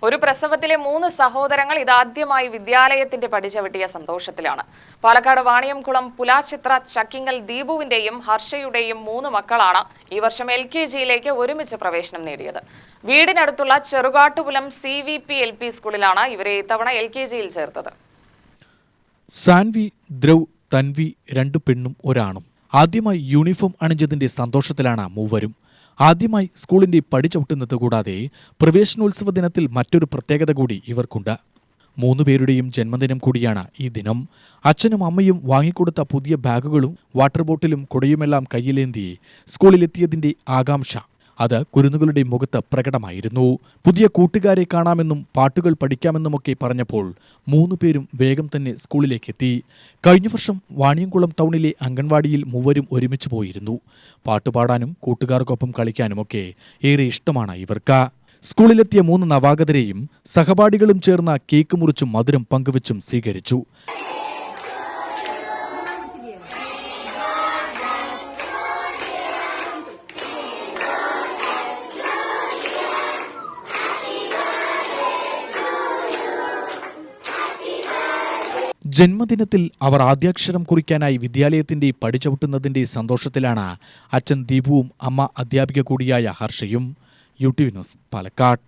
ഒരു പ്രസവത്തിലെ 3 സഹോദരങ്ങൾ ഇതാദ്യമായി വിദ്യാലയത്തിന്റെ പടിചവിട്ടിയ സന്തോഷത്തിലാണ്. പാലക്കാട് വാണിയംകുളം പുലാച്ചിത്ര ചക്കിങ്ങൽ ദീപുവിന്റെയും ഹർഷയുടെയും 3 മക്കളാണ് ഈ വർഷം LKG-യിലേക്ക് ഒരുമിച്ച് പ്രവേശനം നേടിയത്. വീടിനടുത്തുള്ള ചെറുകാട്ടുപുലം CVP LP സ്കൂളിലാണ് ഇവരെ ഇത്തവണ LKG-യിൽ ചേർത്തത്. സാൻവി, ദ്രവ്, തൻവി 2 പെണ്ണും ഒരാണും ആദ്യമായി യൂണിഫോം അണിഞ്ഞതിന്റെ സന്തോഷത്തിലാണ് മൂവരും. ആദ്യമായി സ്കൂളിന്റെ പടി ചവിട്ടുന്നത് കൂടാതെ പ്രവേശനോത്സവ ദിനത്തിൽ മറ്റൊരു പ്രത്യേകത കൂടി ഇവർക്കുണ്ട്. 3 പേരുടെയും ജന്മദിനം കൂടിയാണ് ഈ ദിനം. അച്ഛനും അമ്മയും വാങ്ങിക്കൊടുത്ത പുതിയ ബാഗുകളും വാട്ടർ ബോട്ടിലും കുടയുമെല്ലാം കയ്യിലേന്തി സ്കൂളിലെത്തിയതിന്റെ ആകാംക്ഷ അത് കുരുന്നുകളുടെ മുഖത്ത് പ്രകടമായിരുന്നു. പുതിയ കൂട്ടുകാരെ കാണാമെന്നും പാട്ടുകൾ പഠിക്കാമെന്നുമൊക്കെ പറഞ്ഞപ്പോൾ 3 പേരും വേഗം തന്നെ സ്കൂളിലേക്കെത്തി. കഴിഞ്ഞ വർഷം വാണിയംകുളം ടൗണിലെ അംഗൻവാടിയിൽ മൂവരും ഒരുമിച്ച് പോയിരുന്നു. പാട്ടുപാടാനും കൂട്ടുകാർക്കൊപ്പം കളിക്കാനുമൊക്കെ ഏറെ ഇഷ്ടമാണ് ഇവർക്ക്. സ്കൂളിലെത്തിയ 3 നവാഗതരെയും സഹപാഠികളും ചേർന്ന കേക്ക് മുറിച്ചും മധുരം പങ്കുവച്ചും സ്വീകരിച്ചു. ജന്മദിനത്തിൽ അവർ ആദ്യാക്ഷരം കുറിക്കാനായി വിദ്യാലയത്തിന്റെ പടിചവിട്ടുന്നതിന്റെ സന്തോഷത്തിലാണ് അച്ഛൻ ദീപുവും അമ്മ അധ്യാപിക കൂടിയായ ഹർഷയും. UTV news, Palakkad.